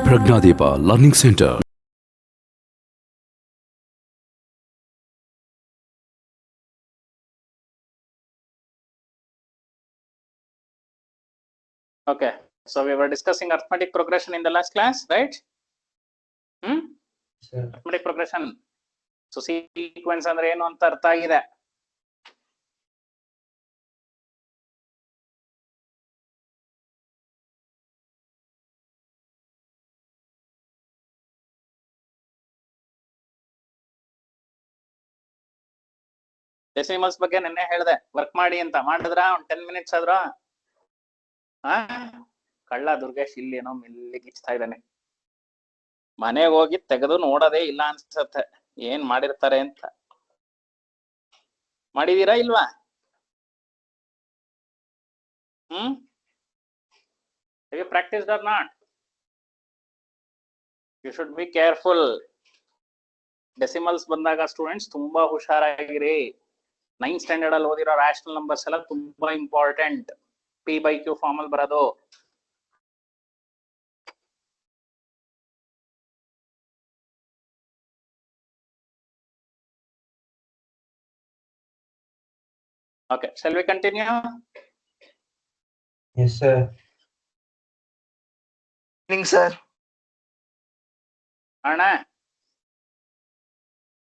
ಪ್ರಜ್ಞಾದೀಪ learning centre. Okay, so we were discussing arithmetic progression in the last class, right? Sure. Arithmetic progression. So sequence ಅಂದ್ರೆ ಏನು ಅಂತ ಅರ್ಥ ಆಗಿದೆ. Decimals ಬಗ್ಗೆ ನೆನ್ನೆ ಹೇಳಿದೆ, ವರ್ಕ್ ಮಾಡಿ ಅಂತ. ಮಾಡಿದ್ರ ಒಂದ್ 10 minutes ಆದ್ರ ಕಳ್ಳ ದುರ್ಗೇಶ್ ಇಲ್ಲಿ ಏನೋ ಮಿಲ್ಲಿಗಿಚ್ತಾ ಇದ್ದಾನೆ. ಮನೆಗೆ ಹೋಗಿ ತೆಗೆದು ನೋಡೋದೇ ಇಲ್ಲ ಅನ್ಸತ್ತೆ ಏನ್ ಮಾಡಿರ್ತಾರೆ ಅಂತ. ಮಾಡಿದೀರಾ ಇಲ್ವಾ? Have you practiced or not? You should be careful. Decimals ಬಂದಾಗ ಸ್ಟೂಡೆಂಟ್ಸ್ ತುಂಬಾ ಹುಷಾರಾಗಿರಿ. 9th ಸ್ಟ್ಯಾಂಡರ್ಡ್ ಅಲ್ಲಿ ಓದಿರೋ ರ್ಯಾಷನಲ್ ನಂಬರ್ಸ್ ಎಲ್ಲ ತುಂಬಾ ಇಂಪಾರ್ಟೆಂಟ್. P/Q ಫಾರ್ಮ್ ಅಲ್ಲಿ ಬರೋದು. Okay, shall we continue? Yes, sir. Evening, sir. Anna.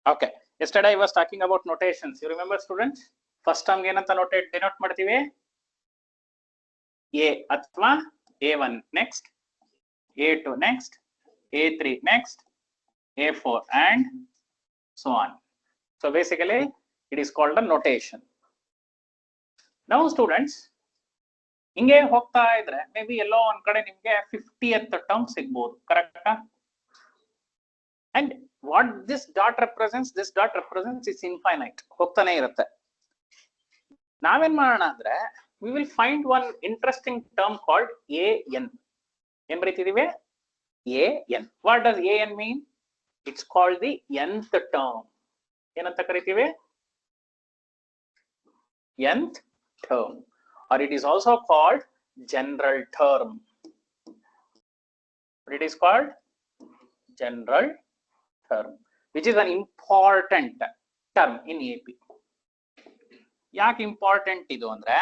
Okay, yesterday I was talking about notations. You remember, students? First term ಏನಂತ denote ಮಾಡ್ತೀವಿ? A ಅಥವಾ A1 next, A2 next, A3 next, A4 and so on. So basically it is called a notation. Now students, ಹಿಂಗೆ ಹೋಗ್ತಾ ಇದ್ರೆ may be ಎಲ್ಲೋ ಒಂದ್ ಕಡೆ ನಿಮ್ಗೆ 50th term ಸಿಗ್ಬೋದು, ಕರೆಕ್ಟಾ? And what this dot represents is infinite, ಹೋಗ್ತಾನೆ ಇರುತ್ತೆ. ನಾವೇನ್ ಮಾಡೋಣ ಅಂದ್ರೆ we will find one interesting term called an. ಏನ್ ಬರೀತಿದೀವಿ? an. What does an mean? It's called the nth term. ಏನಂತ ಕರಿತೀವಿ? nth term, or it is also called general term. It is called general term, which is an important term in AP. ಯಾಕೆ important ಇದು ಅಂದ್ರೆ,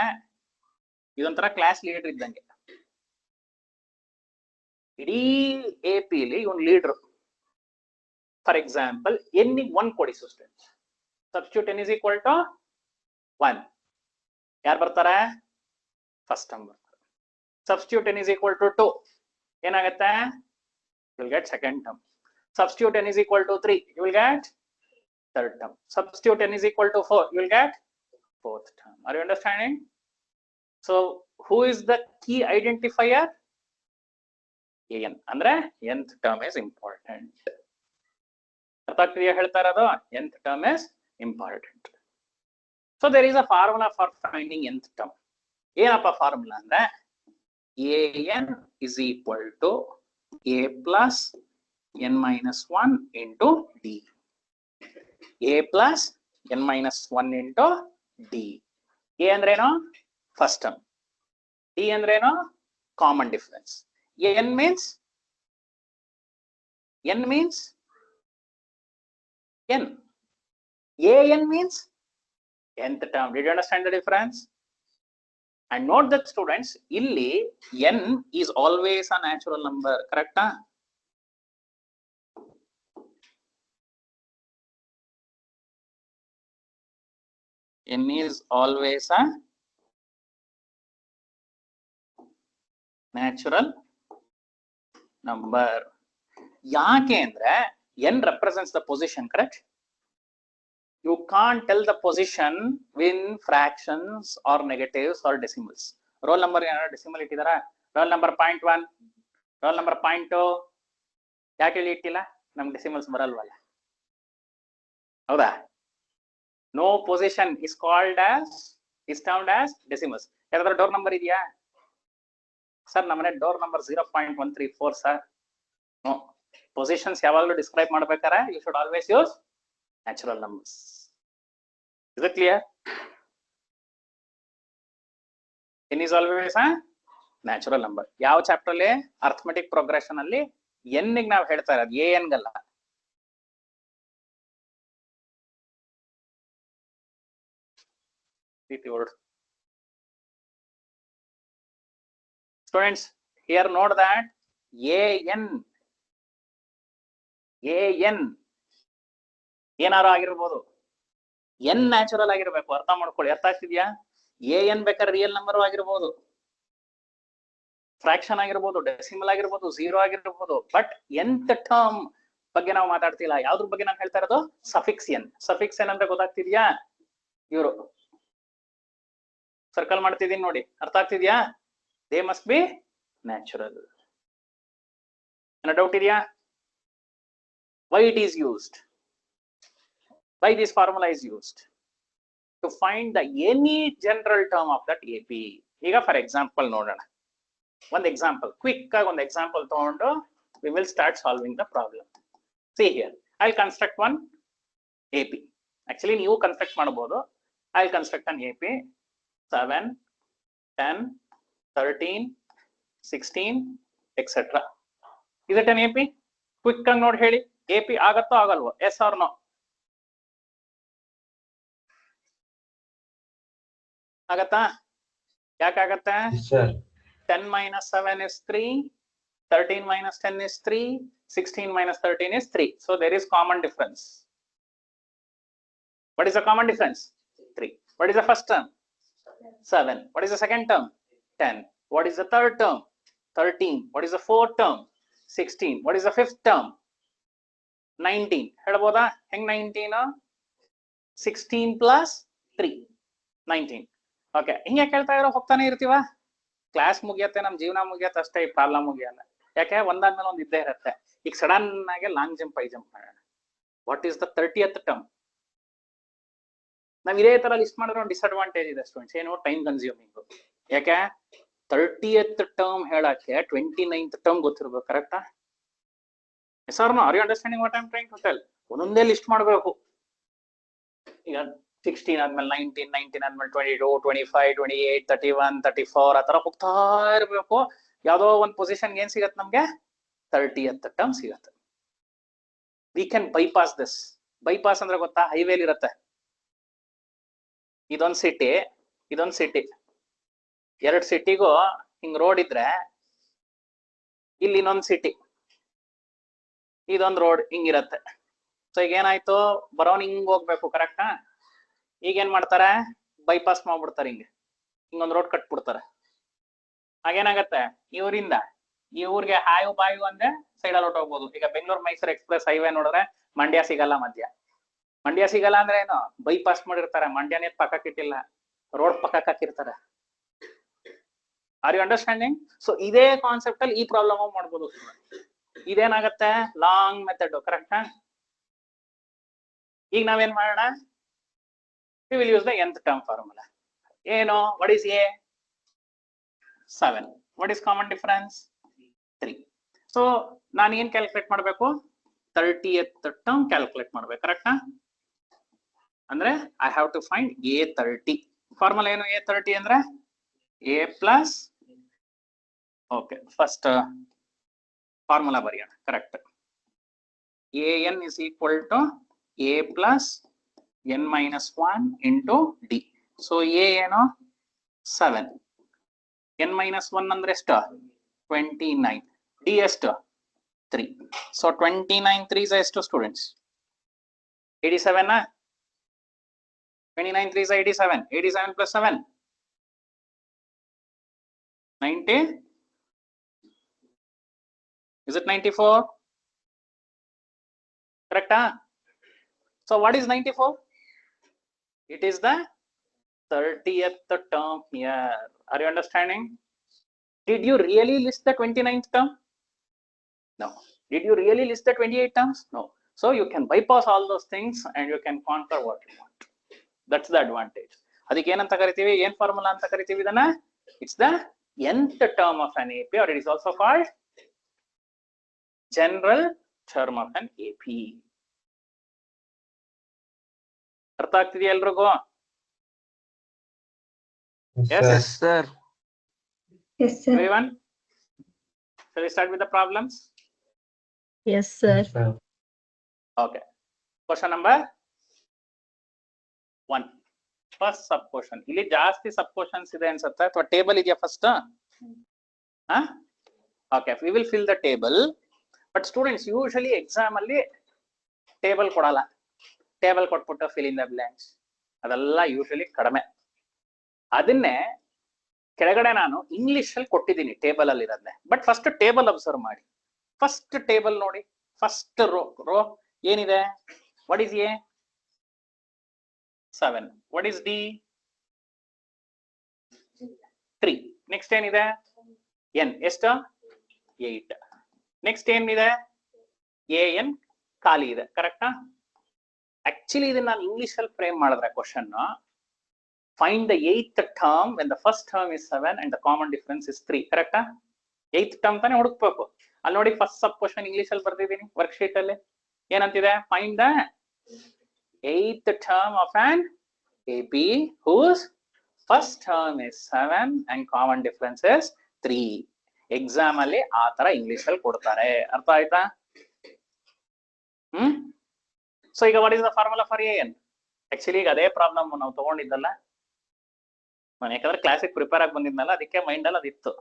ಇದೊಂಥರ class leader ಇದ್ದಂಗೆ. ಇಡೀ AP-ಲಿ ಒಂದು leader. For example n ಗೆ 1 ಕೊಡಿ students. Substitute n is equal to 1. ಯಾರು ಬರ್ತಾರೆ? ಫಸ್ಟ್ ಟರ್ಮ್ ಬರ್ತಾರೆ. Substitute n is equal to 2. ಏನಾಗುತ್ತೆ? You will get second term. Substitute n is equal to 3. You will get third term. Substitute n is equal to 4. You will get fourth term. Are you understanding? So who is the key identifier? an. Andre nth term is important. ಹೇಳ್ತಾ ಇರೋದು nth term is important. So there is a formula for finding nth term. ಏನಪ್ಪ formula ಅಂದ್ರೆ, an is equal to a plus n minus 1 into d. a plus n minus 1 into d. a ಅಂದ್ರೇನು? First term. d ಅಂದ್ರೇನು? Common difference. n means n. an means nth term. Did you understand the difference? And note that students, illi n is always a natural number, correct? n is always a natural number. ಯಾಕೆ ಅಂದ್ರೆ n represents the position, correct? You can't tell the position in fractions or negatives or decimals. Roll number ಏನಾದ್ರು decimal ಇಟ್ಟಿದಾರ? roll number 0.1, roll number 0.2. ಯಾಕೆ ಇಲ್ಲಿ ಇಟ್ಟಿಲ್ಲ? ನಮ್ಗೆ decimals ಬರಲ್ವಲ್ಲ, ಹೌದಾ? No position is termed as decimals. ಯಾವ್ದಾದ್ರು door number ಇದೆಯಾ sir? ನಮ್ಮನೆ door number 0.134 sir. No. Positions ಯಾವಾಗಲೂ ಡಿಸ್ಕ್ರೈಬ್ ಮಾಡ್ಬೇಕಾದ್ರೆ you should always use natural numbers. Is it clear? n is always a natural number. ಯಾವ chapter ಅಲ್ಲಿ? Arithmetic progression ಅಲ್ಲಿ n ಗೆ ನಾವು ಹೇಳ್ತಾ ಇರೋದು a n Galla. Students, here note that an ಏನಾರು ಆಗಿರ್ಬೋದು, n ನ್ಯಾಚುರಲ್ ಆಗಿರ್ಬೇಕು. ಅರ್ಥ ಮಾಡ್ಕೊಳ್ಳಿ, ಅರ್ಥ ಆಗ್ತಿದ್ಯಾ? an ಬೇಕಾದ್ರೆ ರಿಯಲ್ ನಂಬರ್ ಆಗಿರ್ಬೋದು, ಫ್ರಾಕ್ಷನ್ ಆಗಿರ್ಬೋದು, ಡೆಸಿಮಲ್ ಆಗಿರ್ಬೋದು, 0 ಆಗಿರ್ಬೋದು. ಬಟ್ nth ಟರ್ಮ್ ಬಗ್ಗೆ ನಾವು ಮಾತಾಡ್ತಿಲ್ಲ. ಯಾವ್ದ್ರ ಬಗ್ಗೆ ನಾನು ಹೇಳ್ತಾ ಇರೋದು? Suffix n. ಸಫಿಕ್ಸ್ n ಅಂದ್ರೆ ಗೊತ್ತಾಗ್ತಿದ್ಯಾ? ಇವರು ಸರ್ಕಲ್ ಮಾಡ್ತಿದೀನಿ ನೋಡಿ, ಅರ್ಥ ಆಗ್ತಿದ್ಯಾ? They must be natural. ಏನೋ ಡೌಟ್ ಇದೆಯಾ? Why it is used? Why this formula is used? To find the any general term of that AP. ಈಗ ಫಾರ್ ಎಕ್ಸಾಂಪಲ್ ನೋಡೋಣ, ಒಂದು ಎಕ್ಸಾಂಪಲ್ ಕ್ವಿಕ್ ಆಗಿ ಒಂದು ಎಕ್ಸಾಂಪಲ್ ತಗೊಂಡು we will start solving the problem. See here, I'll construct one AP. Actually ನೀವು construct ಮಾಡಬಹುದು. I'll construct an AP 7, 10, 13, 16, etc. Is it an AP? Quick ಆಗಿ ನೋಡಿ ಹೇಳಿ, AP ಆಗತ್ತೋ ಆಗಲ್ವೋ? Yes or no? ಆಗತ್ತಾ? ಯಾಕಾಗತ್ತೆ? 10 minus 7 is 3, 13 minus 10 is 3, 16 minus 13 is 3. So there is common difference. What is the common difference? 3. What is the first term? 7. What is the second term? 10. What is the third term? 13. What is the fourth term? 16. What is the fifth term? 19. ಹೇಳ್ಬೋದಾ? ಹೆಂಗ್ 19? 16 plus 3, 19. Okay, ಹಿಂಗೆ ಕೇಳ್ತಾ ಇರೋ ಹೋಗ್ತಾನೆ ಇರ್ತೀವ. Class ಮುಗಿಯತ್ತೆ, ನಮ್ ಜೀವನ ಮುಗಿಯತ್ತೆ ಅಷ್ಟೇ, ಈ ಪ್ರಾಬ್ಲಮ್ ಮುಗಿಯಲ್ಲ. ಯಾಕೆ? ಒಂದಾದ್ಮೇಲೆ ಒಂದ್ ಇದ್ದೇ ಇರುತ್ತೆ. ಈಗ ಸಡನ್ ಆಗಿ ಲಾಂಗ್ ಜಂಪ್, ಹೈ ಜಂಪ್ ಮಾಡೋಣ. What is the 30th term? ನಾವ್ ಇದೇ ತರ ಲಿಸ್ಟ್ ಮಾಡಿದ್ರೆ ಒಂದು ಡಿಸ್ಅಡ್ವಾಂಟೇಜ್ ಇದೆ ಸ್ಟೂಡೆಂಟ್ಸ್. ಏನು? Time consuming. ಯಾಕೆ? 30th ಟರ್ಮ್ ಹೇಳಕ್ಕೆ 29th ಟರ್ಮ್ ಗೊತ್ತಿರ್ಬೇಕು. ಕರೆಕ್ಟಾ? Sir no? Are you understanding what I am trying to tell? ಒಂದೊಂದೇ ಲಿಸ್ಟ್ ಮಾಡಬೇಕು. ಈಗ 16 ಆದ್ಮೇಲೆ 19, 19 ಆದ್ಮೇಲೆ 22, 25, 28, 31, 34 ಆ ತರ ಹೋಗ್ತಾ ಇರ್ಬೇಕು. ಯಾವ್ದೋ ಒಂದ್ ಪೊಸಿಷನ್ ಏನ್ ಸಿಗತ್ತೆ ನಮ್ಗೆ? 30th ಟರ್ಮ್ ಸಿಗತ್ತೆ. We can bypass this. Bypass ಅಂದ್ರೆ ಗೊತ್ತಾ? ಹೈವೇಲಿ ಇರತ್ತೆ. ಇದೊಂದ್ ಸಿಟಿ, ಇದೊಂದ್ ಸಿಟಿ, ಎರಡ್ ಸಿಟಿಗೂ ಹಿಂಗ್ ರೋಡ್ ಇದ್ರೆ, ಇಲ್ಲಿ ಇನ್ನೊಂದ್ ಸಿಟಿ, ಇದೊಂದ್ ರೋಡ್ ಹಿಂಗಿರತ್ತೆ. ಸೊ ಈಗ ಏನಾಯ್ತು? ಬರೋನ್ ಹಿಂಗ್ ಹೋಗ್ಬೇಕು. ಕರೆಕ್ಟಾ? ಈಗ ಏನ್ ಮಾಡ್ತಾರೆ? ಬೈಪಾಸ್ ಮಾಡ್ಬಿಡ್ತಾರೆ. ಹಿಂಗೊಂದ್ ರೋಡ್ ಕಟ್ಬಿಡ್ತಾರೆ. ಹಾಗೇನಾಗತ್ತೆ? ಇವರಿಂದ ಈ ಊರಿಗೆ ಹಾಯು ಬಾಯು ಅಂದ್ರೆ ಸೈಡ್ ಅಲ್ಲಿ ಹೋಗ್ಬೋದು. ಈಗ ಬೆಂಗಳೂರು ಮೈಸೂರು ಎಕ್ಸ್ಪ್ರೆಸ್ ಹೈವೇ ನೋಡಿದ್ರೆ ಮಂಡ್ಯ ಸಿಗಲ್ಲ. ಮಂಡ್ಯ ಸಿಗಲ್ಲ ಅಂದ್ರೆ ಏನು? ಬೈಪಾಸ್ ಮಾಡಿರ್ತಾರೆ. ಮಂಡ್ಯನೇ ಪಕ್ಕಕ್ಕಿಟ್ಟಿಲ್ಲ, ರೋಡ್ ಪಕ್ಕಕ್ಕೆ ಹಾಕಿರ್ತಾರೆ. Are you understanding? ಸೊ ಇದೇ ಕಾನ್ಸೆಪ್ಟ್ ಅಲ್ಲಿ ಈ ಪ್ರಾಬ್ಲಮ್ ಮಾಡ್ಬೋದು. ಇದೇನಾಗತ್ತೆ? Long method. ಕರೆಕ್ಟಾ? ಈಗ ನಾವೇನ್ ಮಾಡೋಣ? We will use the nth term formula. ಏನು? What is A? 7. What is common difference? 3. So ನಾನು ಏನ್ ಕ್ಯಾಲ್ಕುಲೇಟ್ ಮಾಡಬೇಕು? 30th term ಕ್ಯಾಲ್ಕುಲೇಟ್ ಮಾಡ್ಬೇಕು. ಕರೆಕ್ಟಾ? ಅಂದ್ರೆ I have to find A30. Formula ಏನು? A30 ಅಂದ್ರೆ A plus, okay, first formula ಬರೆಯೋಣ. Correct. AN is equal to A plus n minus 1 into D. So A ಏನು? 7. n minus 1 ಅಂದ್ರೆ ಎಷ್ಟು? 29. D ಎಷ್ಟು? 3. So 29 3s ಎಷ್ಟು ಸ್ಟೂಡೆಂಟ್ಸ್? 87 ನಾ? 29 3s 87. 87 plus 7 90. Is it 94? Correcta? So what is 94? It is the 30th term here. Are you understanding? Did you really list the 29th term? No. Did you really list the 28 terms? No. So you can bypass all those things and you can conquer what you want. That's the advantage. ಅದಕ್ಕೆ ಏನಂತ ಕರಿತೀವಿ? ಏನ್ formula ಅಂತ ಕರಿತೀವಿ ಇದನ್ನ? It's the nth term of an AP, or it is also called general term of an AP. ಅರ್ಥ ಆಗ್ತಿದೆಯಾ ಎಲ್ರಿಗೂ? Yes sir. Yes sir. Everyone, shall we start with the problems? Yes, sir. Okay. Question number 1. First sub question. ಇಲ್ಲಿ ಜಾಸ್ತಿ sub questions ಇದೆ ಅನ್ಸುತ್ತೆ ಅಥವಾ table ಇದೆಯಾ first? Okay, we will fill the table. But students usually exam ಅಲ್ಲಿ table ಕೊಡಲ್ಲ. Table ಕೊಟ್ಬಿಟ್ಟು fill in the blanks. ಅದೆಲ್ಲ ಯೂಶಲಿ ಕಡಿಮೆ. ಅದನ್ನೇ ಕೆಳಗಡೆ ನಾನು ಇಂಗ್ಲಿಷ್ ಅಲ್ಲಿ ಕೊಟ್ಟಿದ್ದೀನಿ ಟೇಬಲ್ ಅಲ್ಲಿ ಇರೋದ್ನೆ. ಬಟ್ ಫಸ್ಟ್ ಟೇಬಲ್ ಅಬ್ಸರ್ವ್ ಮಾಡಿ. ಫಸ್ಟ್ ಟೇಬಲ್ ನೋಡಿ. ಫಸ್ಟ್ ರೋ ಏನಿದೆ? What is A? 7. What is D? 3. Next ಏನಿದೆ? ಎನ್ ಎಷ್ಟು? 8. ನೆಕ್ಸ್ಟ್ ಏನಿದೆ? ಎ ಎನ್ ಖಾಲಿ ಇದೆ. ಕರೆಕ್ಟಾ? ಆಕ್ಚುಲಿ ಇದನ್ನ ನಾನು ಇಂಗ್ಲಿಷ್ ಅಲ್ಲಿ ಫ್ರೇಮ್ ಮಾಡಿದ್ರೆ question, find the 8th term when the first term is 7 and the common difference is 3. ಕರೆಕ್ಟಾ? 8th term ತಾನೇ ಹುಡುಕ್ಬೇಕು. ಅಲ್ಲಿ ನೋಡಿ ಫಸ್ಟ್ ಸಬ್ ಕ್ವಶನ್ ಇಂಗ್ಲಿಷ್ ಅಲ್ಲಿ ಬರ್ದಿದ್ದೀನಿ ವರ್ಕ್ಶೀಟ್ ಅಲ್ಲಿ. ಏನಂತಿದೆ? Find the 8th term of an AP whose first term is 7 and common difference is 3. Exam ಅಲ್ಲಿ ಆ ತರ ಇಂಗ್ಲಿಷ್ ಅಲ್ಲಿ ಕೊಡ್ತಾರೆ. ಅರ್ಥ ಆಯ್ತಾ? ಸೊ ಈಗ what is the formula for N? Actually ಈಗ ಅದೇ ಪ್ರಾಬ್ಲಮ್ ನಾವು ತಗೊಂಡಿದ್ದಲ್ಲ, ನಾನು ಯಾಕಂದ್ರೆ ಕ್ಲಾಸಿಗೆ ಪ್ರಿಪೇರ್ ಆಗಿ ಬಂದಿದ್ನಲ್ಲ, ಅದಕ್ಕೆ ಮೈಂಡ್ ಅಲ್ಲಿ ಅದಿತ್ತು.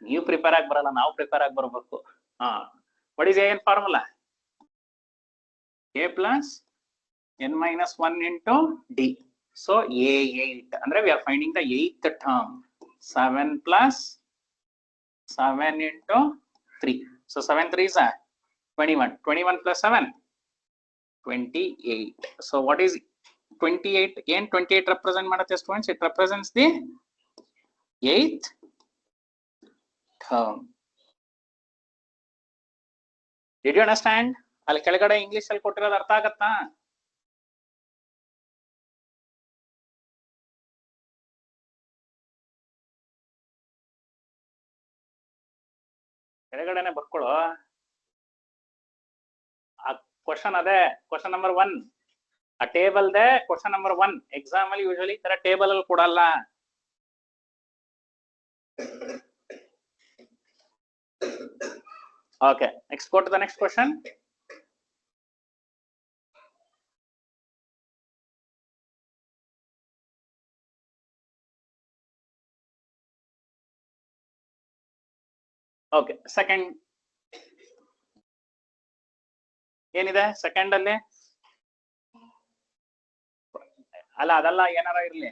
ನೀವು ಪ್ರಿಪೇರ್ ಆಗಿ ಬರಲ್ಲ, ನಾವು ಪ್ರಿಪೇರ್ ಆಗಿ ಬರ್ಬೇಕು. What is N formula? A plus N minus 1 into D. So A8 ಅಂದ್ರೆ we are finding the 8th term. 7 plus 7 into 3. So 7 3s are 21. 21 plus 7 28. So what is 28? Again 28 represent ಮಾಡುತ್ತೆ students. It represents the 8th term. Did you understand? ಅಲ್ಲಿ ಕೆಳಗಡೆ English ಅಲ್ಲಿ ಕೊಟ್ಟಿರೋದು ಅರ್ಥ ಆಗತ್ತಾ? ಕೆಳಗಡೆನೆ ಬರ್ಕೊಳ್ಳೋ. ಕ್ವಶನ್ ಅದೇ ಕ್ವಶನ್ ನಂಬರ್ 1. ಆ ಟೇಬಲ್ ದೇ ಕ್ವಶನ್ ನಂಬರ್ 1. ಎಕ್ಸಾಮ್ ಅಲ್ಲಿ ಯೂಶಲಿ ತರ ಟೇಬಲ್ ಅಲ್ಲಿ ಕೊಡಲ್ಲ. Okay, next go to the next question. Okay, second ಏನಿದೆ ಸೆಕೆಂಡ್ ಅಲ್ಲಿ? ಅಲ್ಲ ಅದಲ್ಲ, ಏನಾರ ಇರ್ಲಿ.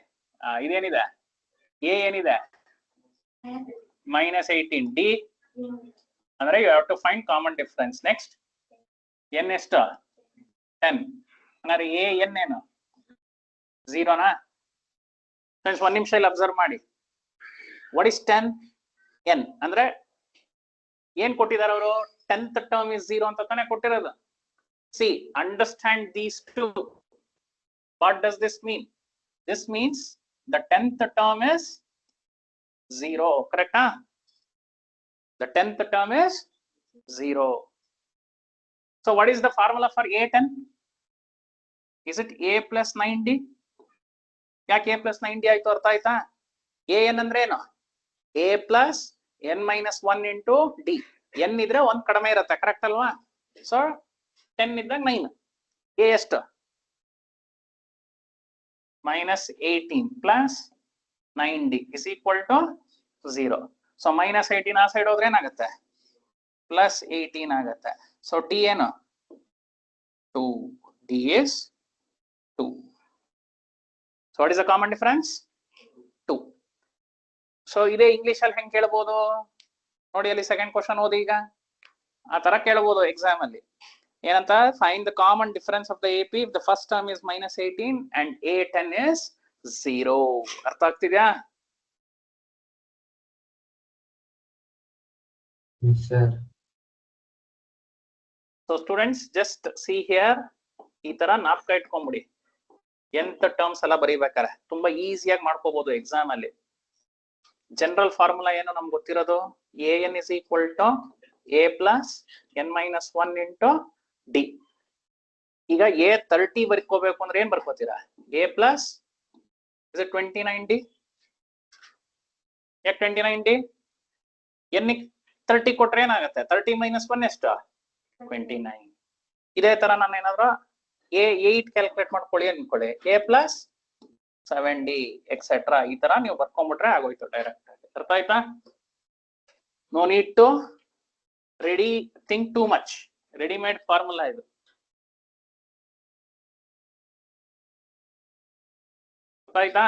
ಇದೇನಿದೆ? ಎ ಏನಿದೆ? -18. ಡಿ ಅಂದ್ರೆ you have to find common difference. Next n ಎಷ್ಟು? 10. ಅಂದ್ರೆ ಎ ಎನ್ ಏನು? 0ನಾ? ಫ್ರೆಂಡ್ಸ್ ಒಂದ್ ನಿಮಿಷ ಇಲ್ಲಿ ಅಬ್ಸರ್ವ್ ಮಾಡಿ. What is 10? ಎನ್ ಅಂದ್ರೆ ಏನ್ ಕೊಟ್ಟಿದ್ದಾರೆ ಅವರು? 10th term is 0 ಅಂತ ತಾನೇ ಕೊಟ್ಟಿರೋದು. See, understand these two. What does this mean? This means the 10th term is 0. Correct? The 10th term is 0. So what is the formula for A10? Is it A plus 9D? ಯಾಕೆ A plus 9D ಆಯ್ತು? ಅರ್ಥ ಆಯ್ತಾ? AN ಅಂದ್ರೆ ಏನು? A plus n minus 1 into D. n ಇದ್ರೆ 1 ಕಡಿಮೆ ಇರುತ್ತೆ. Correct ಅಲ್ವಾ? ಸೊ 10 ಇದ್ದಾಗ 9. A ಎಷ್ಟು? -18 plus 9D is equal to 0. So -18 ಆ ಸೈಡ್ ಹೋದ್ರೆ ಏನಾಗುತ್ತೆ? +18 ಆಗುತ್ತೆ. ಸೊ D ಏನು? 2. D is 2. So what is the common difference? 2. So ಇದೇ ಇಂಗ್ಲಿಷ್ ಅಲ್ಲಿ ಹೆಂಗ್ ಕೇಳಬಹುದು ನೋಡಿ. ಅಲ್ಲಿ ಸೆಕೆಂಡ್ ಕ್ವಶನ್ ಓದಿ. ಈಗ ಆ ತರ ಕೇಳಬಹುದು ಎಕ್ಸಾಮ್ ಅಲ್ಲಿ. ಏನಂತ? Find the common difference of the AP if the first term is -18 and A10 is 0. ಅರ್ಥ ಆಗ್ತಿದ್ಯಾ? Yes, sir. So students just see here, ಈ ತರ ನಾಪ್ಕ ಇಟ್ಕೊಂಡ್ಬಿಡಿ. ಎಂತ ಟರ್ಮ್ಸ್ ಎಲ್ಲ ಬರೀಬೇಕಾರೆ ತುಂಬಾ ಈಸಿಯಾಗಿ ಮಾಡ್ಕೋಬಹುದು ಎಕ್ಸಾಮ್ ಅಲ್ಲಿ. ಜನರಲ್ ಫಾರ್ಮುಲಾ ಏನು ನಮ್ಗೆ ಗೊತ್ತಿರೋದು? AN is equal to A plus n minus 1 into D. ಈಗ A30 ಬರ್ಕೋಬೇಕು ಅಂದ್ರೆ ಏನ್ ಬರ್ಕೋತೀರಾ? A plus is it 29D? ಯಾಕೆ 29D? 30 ಕೊಟ್ರೆ ಏನಾಗುತ್ತೆ? 30 - 1 ಎಷ್ಟು? 29. ಇದೇ ತರ ನಾನು ಏನಾದ್ರು A8 ಕ್ಯಾಲ್ಕುಲೇಟ್ ಮಾಡ್ಕೊಳ್ಳಿ ಅನ್ಕೊಳ್ಳಿ, A+7D ಎಕ್ಸೆಟ್ರಾ ಈ ತರ ನೀವು ಬರ್ಕೊಂಡ್ಬಿಟ್ರೆ ಆಗೋಯ್ತು ಡೈರೆಕ್ಟ್ ಆಗಿ. ಅರ್ಥ ಆಯ್ತಾ? No need to think too much. Readymade formula ಇದು. ಅರ್ಥ ಆಯ್ತಾ?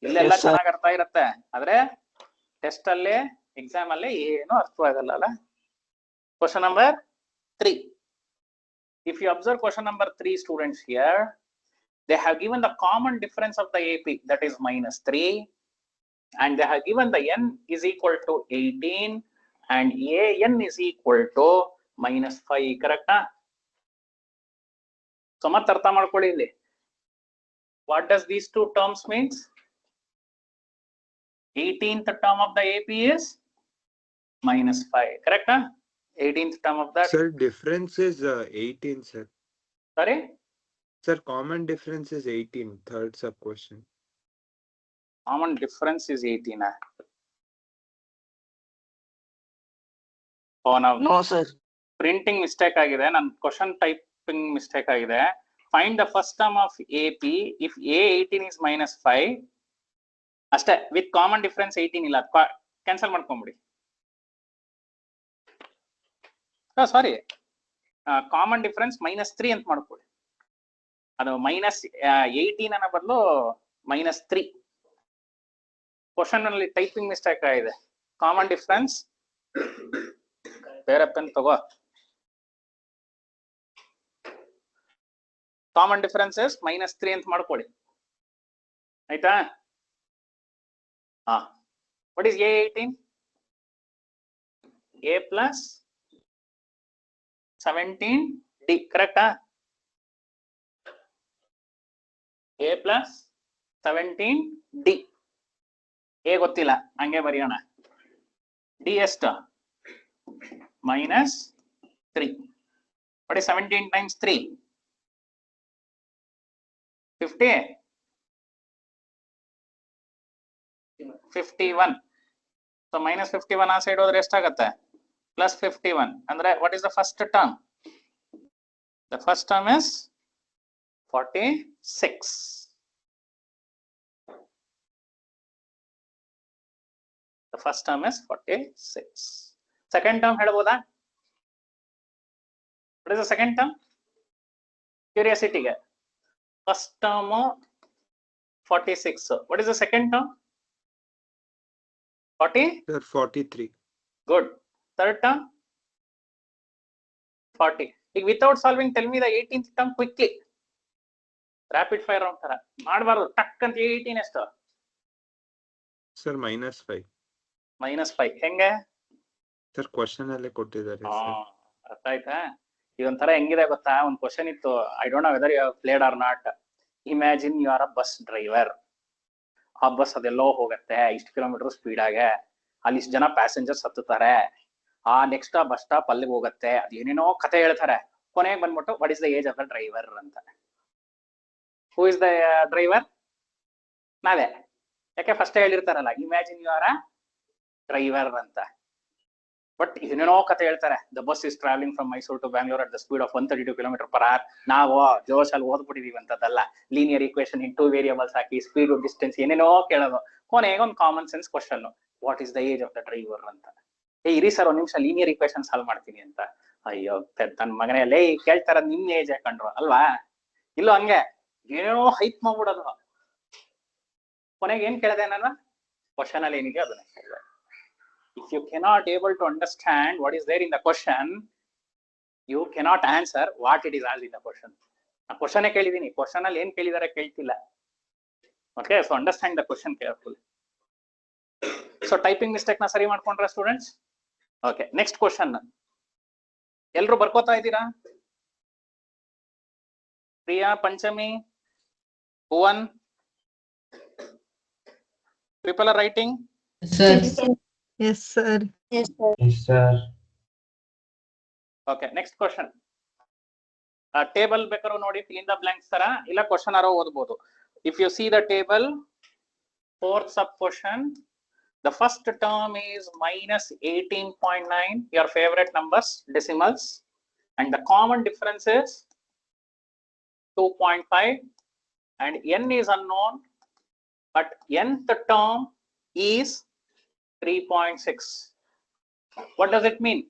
ಇಲ್ಲೆಲ್ಲ ಚೆನ್ನಾಗಿ ಅರ್ಥ ಇರುತ್ತೆ, ಆದ್ರೆ ಟೆಸ್ಟ್ ಅಲ್ಲಿ ಎಕ್ಸಾಮ್ ಅಲ್ಲಿ ಏನು ಅರ್ಥವಾಗಲ್ಲ ಅಲ್ಲ. Question number 3. If you observe question number 3, students, here they have given the common difference of the AP, that is -3, and they have given the n is equal to 18 and an is equal to -5. correct? So ಮತ್ತೆ ಅರ್ಥ ಮಾಡ್ಕೊಳ್ಳಿ ಇಲ್ಲಿ. What does these two terms means? 18th term of the AP is -5, correct? 18th term of that. Sir, difference is 18, sir. Sorry? Sir, common difference is 18. Third sub question. Common difference is 18. Oh, now No, sir. printing mistake ಆಗಿದೆ, ನನ್ನ question typing mistake ಆಗಿದೆ. Find the first term of AP if A18 is -5 ಅಷ್ಟೇ, with common difference 18 ಇಲ್ಲ, cancel ಮಾಡ್ಕೊಂಬಿಡಿ. ಸಾರಿ, common difference -3 ಅಂತ ಮಾಡ್ಕೊಳ್ಳಿ. ಅದು -18 ಅನ್ನೋ ಬದಲು -3. ಕ್ವಶನ್ ಅಲ್ಲಿ ಟೈಪಿಂಗ್ ಮಿಸ್ಟೇಕ್ ಆಗಿದೆ. ಕಾಮನ್ ಡಿಫರೆನ್ಸ್ ಬೇರೆ ಪೆನ್ ತಗೋ. ಕಾಮನ್ ಡಿಫರೆನ್ಸಸ್ -3 ಅಂತ ಮಾಡ್ಕೊಳ್ಳಿ, ಆಯ್ತಾ? What is A18? A+17D, ಕರೆಕ್ಟಾ? A+17D. A ಗೊತ್ತಿಲ್ಲ, ಹಂಗೆ ಬರೆಯೋಣ. D ಎಷ್ಟು? -3. What is 17 times 3? 50? 51. So -51 ಆ ಸೈಡ್ ಹೋದ್ರೆ ಎಷ್ಟಾಗತ್ತೆ? +51. ಅಂದ್ರೆ what is the first term? The first term is 46. The first term is 46. Second term ಹೇಳ್ಬೋದಾ? What is the second term? Curiosity ಗೆ. First term 46. What is the second term? 40? Sir, 43. Good. Third term? 40. Without solving, tell me the 18th term quickly. Rapid fire round ತರ ಮಾಡಬಾರ್ದು, ಟಕ್ ಅಂತ. 18 ಎಷ್ಟು? Sir, -5. -5. ಹೆಂಗೆ? Sir, question ಅಲ್ಲೇ ಕೊಟ್ಟಿದ್ದಾರೆ sir. ಅರ್ಥ ಆಯ್ತಾ? ಇದೊಂಥರ ಹೆಂಗಿದೆ ಗೊತ್ತಾ? ಒಂದು ಕ್ವಶನ್ ಇತ್ತು, I don't know whether you have played or not. Imagine you are a bus driver. ಆ ಬಸ್ ಅದೆಲ್ಲೋ ಹೋಗುತ್ತೆ ಇಷ್ಟು ಕಿಲೋಮೀಟರ್ ಸ್ಪೀಡ್ ಆಗೆ, ಅಲ್ಲಿ ಇಷ್ಟು ಜನ ಪ್ಯಾಸೆಂಜರ್ಸ್ ಹತ್ತುತ್ತಾರೆ, ಆ ನೆಕ್ಸ್ಟ್ ಆ ಬಸ್ ಸ್ಟಾಪ್ ಅಲ್ಲಿಗೆ ಹೋಗುತ್ತೆ, ಅದೇನೇನೋ ಕತೆ ಹೇಳ್ತಾರೆ. ಕೊನೆಗೆ ಬಂದ್ಬಿಟ್ಟು what is the age of the driver ಅಂತ. Who is the driver? ನಾವೇ. ಯಾಕೆ ಫಸ್ಟ್ ಹೇಳಿರ್ತಾರಲ್ಲ, imagine you are a driver ಅಂತ. ಬಟ್ ಏನೇನೋ ಕತೆ ಹೇಳ್ತಾರೆ. The bus is travelling from Mysuru to Bangalore at the speed of 132 km/h. ನಾವು ಜೋಶಲ್ಲಿ ಓದ್ಬಿಟ್ಟಿದೀವಿ ಅಂತದಲ್ಲ. ಲೀನಿಯರ್ ಈಕ್ವೇಶನ್ ಇನ್ 2 ವೇರಿಯಬಲ್ಸ್ ಹಾಕಿ ಸ್ಪೀಡ್ ಡಿಸ್ಟೆನ್ಸ್ ಏನೇನೋ ಕೇಳೋದು. ಕೊನೆಗೆ ಒಂದು common sense question, what is the age of the driver ಅಂತ. ಇರಿ ಸರ್ ಒಂದ್ ನಿಮಿಷ ಲೀನಿಯರ್ ಈಕ್ವೇಶನ್ ಸಾಲ್ವ್ ಮಾಡ್ತೀನಿ ಅಂತ. ಅಯ್ಯೋ ತನ್ನ ಮಗನೆಯಲ್ಲೇ ಕೇಳ್ತಾರ, ನಿಮ್ ಏಜ್ ಹಾಕೊಂಡ್ರು ಅಲ್ವಾ? ಇಲ್ಲೋ ಹಂಗೆ ಏನೇನೋ ಹೈಪ್ ಮಾಡ್ಬಿಡೋದು. ಕೊನೆಗೆ ಏನ್ ಕೇಳಿದೆ ನಾನು? ಕ್ವಶನ್ ಅಲ್ಲಿ ಏನಿದೆ ಅದನ್ನ ಕೇಳಿದೆ. If you cannot able to understand what is there in the question, you cannot answer what it is asked in the question. ಆ ಕ್ವಶನ್ ಕೇಳಿದೀನಿ, ಕ್ವಶನ್ ಅಲ್ಲಿ ಏನ್ ಕೇಳಿದಾರೆ ಕೇಳ್ತಿಲ್ಲ. Okay, so understand the question careful. So typing mistake ನ ಸರಿ ಮಾಡ್ಕೊಂಡ್ರ students? Okay, next question ಎಲ್ರು ಬರ್ಕೋತಾ ಇದ್ದೀರಾ? Priya, Panchami, Bhuvan, people are writing? Sir. Yes, sir. Yes, sir. Okay, next question. Table ಬೇಕಾದ್ರೂ ನೋಡಿ, fill in the blanks ತರ, ಇಲ್ಲ ಕ್ವಶನ್ ಆರೋ ಓದಬಹುದು. If you see the table, fourth sub question, The first term is minus 18.9, your favorite numbers, decimals, and the common difference is 2.5, and n is unknown, but nth term is 3.6. What does it mean?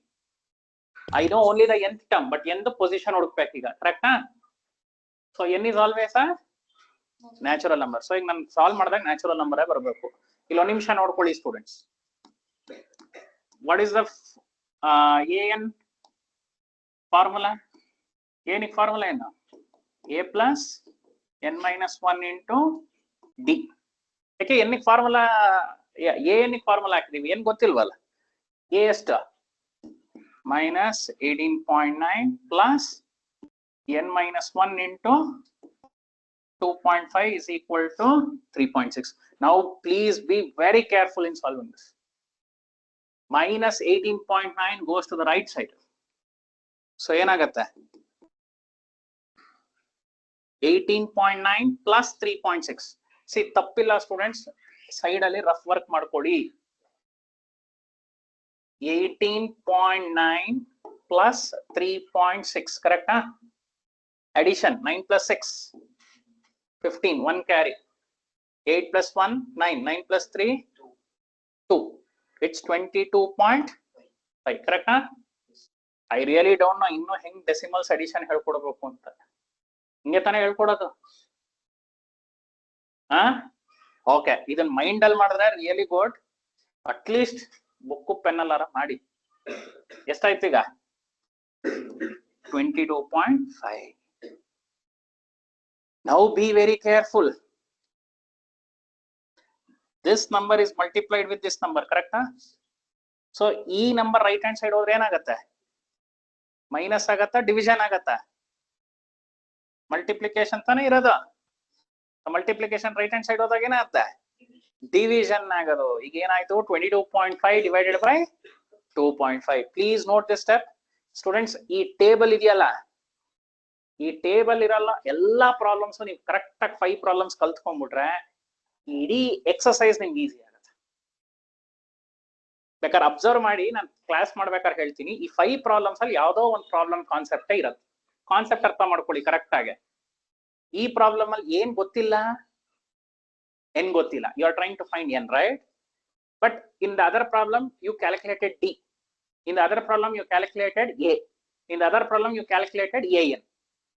I know only the nth term, but nth position ಹುಡುಕ್ಬೇಕೀಗ, ಕರೆಕ್ಟಾ? So n is always a natural number. So ಈಗ ನಾನು solve ಮಾಡಿದಾಗ natural number ಬರಬೇಕು. ಇಲ್ಲೊಂದು ನಿಮಿಷ ನೋಡ್ಕೊಳ್ಳಿ students. What is the an formula? ಏನಿಗೆ formula ಏನು? a plus n minus 1 into d. ಯಾಕೆ n ಫಾರ್ಮುಲಾ an ಫಾರ್ಮುಲಾ ಹಾಕಿದೀವಿ, ಏನ್ ಗೊತ್ತಿಲ್ವಲ್ಲ? a ಎಷ್ಟು? minus 18.9 plus n minus 1 into 2.5 is equal to 3.6. Now please be very careful in solving this. Minus 18.9 goes to the right side. So ಏನಾಗುತ್ತೆ? 18.9 plus 3.6. See, ತಪ್ಪಿಲ್ಲ students, side ಅಲ್ಲಿ rough work ಮಾಡ್ಕೊಳ್ಳಿ. 18.9 plus 3.6, ಕರೆಕ್ಟಾ? Addition 9 plus 6 15, 1 carry. 8 plus 1 9, 9 plus 3 2. It's 22.5, ಕರೆಕ್ಟಾ? I really don't know ಇನ್ನು ಹೆಂಗ್ decimals addition ಹೇಳ್ಕೊಡ್ಬೇಕು ಅಂತ. ಹಿಂಗೆ ತಾನೇ ಹೇಳ್ಕೊಡೋದು. ಓಕೆ, ಇದನ್ನ ಮೈಂಡ್ ಅಲ್ಲಿ ಮಾಡಿದ್ರೆ really good. At least book pen ಅಲ್ಲಾರ ಮಾಡಿ. ಎಷ್ಟಾಯ್ತು ಈಗ? 22.5. Now be very careful. This number is multiplied with this number, correct? So ಈ ನಂಬರ್ ರೈಟ್ ಹ್ಯಾಂಡ್ ಸೈಡ್ ಹೋದ್ರೆ ಏನಾಗತ್ತೆ? ಮೈನಸ್ ಆಗತ್ತಾ, ಡಿವಿಷನ್ ಆಗತ್ತಾ? ಮಲ್ಟಿಪ್ಲಿಕೇಶನ್ ತಾನೇ ಇರೋದು. ಮಲ್ಟಿಪ್ಲಿಕೇಶನ್ ರೈಟ್ ಹ್ಯಾಂಡ್ ಸೈಡ್ ಹೋದಾಗ ಏನಾಗುತ್ತೆ? ಡಿವಿಷನ್ ಆಗೋದು. ಈಗ ಏನಾಯ್ತು? 22.5 divided by 2.5. Please note this step students. ಈ ಟೇಬಲ್ ಇದೆಯಲ್ಲ, ಈ ಟೇಬಲ್ ಇರಲ್ಲ ಎಲ್ಲಾ ಪ್ರಾಬ್ಲಮ್ಸ್ ನೀವು ಕರೆಕ್ಟ್ ಆಗಿ 5 ಪ್ರಾಬ್ಲಮ್ಸ್ ಕಲ್ತ್ಕೊಂಡ್ಬಿಟ್ರೆ ಇಡೀ ಎಕ್ಸರ್ಸೈಸ್ ನಿಮ್ಗೆ ಈಸಿ ಆಗುತ್ತೆ. ಬೇಕಾದ್ರೆ ಅಬ್ಸರ್ವ್ ಮಾಡಿ, ನಾನು ಕ್ಲಾಸ್ ಮಾಡ್ಬೇಕಾದ್ರೆ ಹೇಳ್ತೀನಿ, ಈ 5 ಪ್ರಾಬ್ಲಮ್ಸ್ ಅಲ್ಲಿ ಯಾವ್ದೋ ಒಂದು ಪ್ರಾಬ್ಲಮ್ ಕಾನ್ಸೆಪ್ಟೇ ಇರುತ್ತೆ. ಕಾನ್ಸೆಪ್ಟ್ ಅರ್ಥ ಮಾಡ್ಕೊಳ್ಳಿ ಕರೆಕ್ಟ್ ಆಗಿ. ಈ ಪ್ರಾಬ್ಲಮ್ ಅಲ್ಲಿ ಏನ್ ಗೊತ್ತಿಲ್ಲ? n ಗೊತ್ತಿಲ್ಲ. You are trying to find n, right? But in the other problem you calculated d. In the other problem you calculated a. In the other problem you calculated an.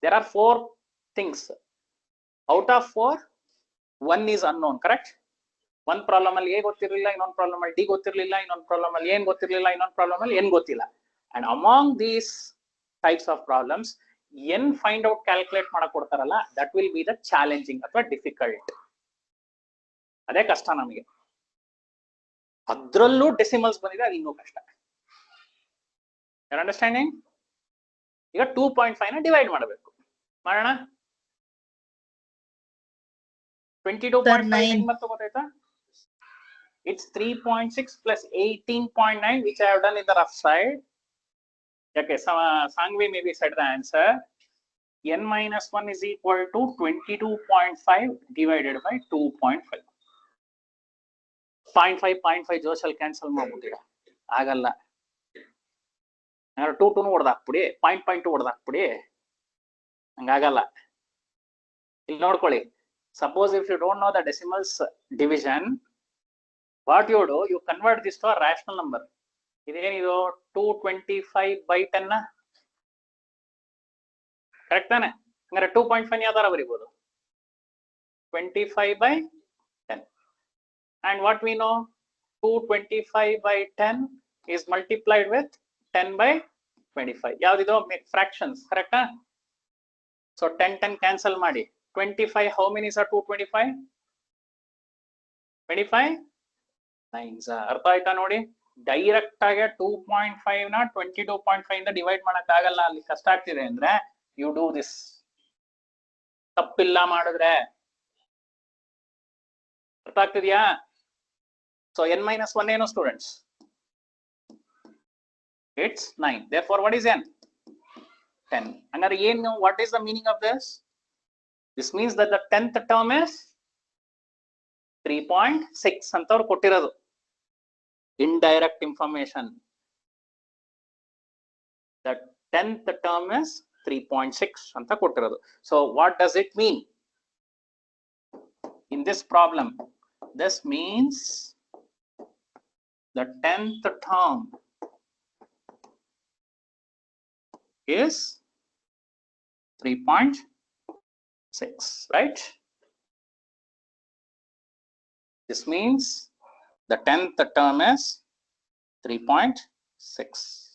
There are 4 things. Out of 4, 1 is unknown, correct? One problem ಅಲ್ಲಿ a ಗೊತ್ತಿರಲಿಲ್ಲ, ಇನ್ನೊಂದು problem ಅಲ್ಲಿ d ಗೊತ್ತಿರಲಿಲ್ಲ, ಇನ್ನೊಂದು problem ಅಲ್ಲಿ n ಗೊತ್ತಿರಲಿಲ್ಲ, ಇನ್ನೊಂದು problem ಅಲ್ಲಿ n ಗೊತ್ತಿಲ್ಲ. And among these types of problems, n find out calculate ಮಾಡಕ್ ಕೊಡ್ತಾರಲ್ಲ, that will be the challenging ಅಥವಾ difficult. ಅದೇ ಕಷ್ಟ ನಮಗೆ. ಅದ್ರಲ್ಲೂ ಡೆಸಿಮಲ್ಸ್ ಬಂದಿದೆ, ಅದು ಇನ್ನೂ ಕಷ್ಟ. You're understanding? ಈಗ 2.5 ನ ಡಿವೈಡ್ ಮಾಡಬೇಕು. ಮಾಡೋಣ. 22.5 ಮತ್ತೆ ಗೊತ್ತಾಯ್ತಾ? It's 3.6 plus 18.9, which I have done in the rough side. Okay, Sangvi maybe said the answer. N minus 1 is equal to 22.5 divided by 2.5. 0.5 ಜೋಶಲ್ cancel ಮಾಡ್ಬಿಟ್ಟಿರ, ಆಗಲ್ಲ. 2 ಹೊಡೆದಾಕ್ಬಿಡಿ, 0.2 ಹೊಡೆದಾಕ್ಬಿಡಿ, ಹಂಗಾಗಲ್ಲ. ಇಲ್ಲಿ ನೋಡ್ಕೊಳ್ಳಿ. Suppose if you don't know the decimals division, what you do, you convert this to a rational number. ಇದೇನಿದು 225 by 10 correct ತಾನೆ? ಹಂಗಾರೆ 2.5 ಯಾವ್ದಾರ ಬರೀಬಹುದು? 25 by 10. And what we know, 225 by 10 is multiplied with 10 by 25. ಯಾವ್ದಿದು? Fractions, ಕರೆಕ್ಟಾ? So 10 cancel ಮಾಡಿ. 25, how many are 225? 25 9s. ಅರ್ಥ ಆಯ್ತಾ ನೋಡಿ? Direct ಆಗಿ 2.5 ನ 22.5 ಇಂದ ಡಿವೈಡ್ ಮಾಡಕ್ ಆಗಲ್ಲ, ಅಲ್ಲಿ ಕಷ್ಟ ಆಗ್ತಿದೆ ಅಂದ್ರೆ ಯು ಡೂ ದಿಸ್. ತಪ್ಪಿಲ್ಲ ಮಾಡಿದ್ರೆ. ಅರ್ಥ ಆಗ್ತಿದ್ಯಾ? ಸೊ n minus 1 ಏನು students? It's 9. Therefore, what is n? 10. Hangare ಏನು? What is the meaning of this? This means that the 10th term is 3.6 ಅಂತ ಅವ್ರು ಕೊಟ್ಟಿರೋದು. indirect information. The 10th term is 3.6 anta ಕೊಟ್ಟಿರೋದು. So what does it mean? In this problem, this means the 10th term is 3.6, right? This means the 10th term is 3.6.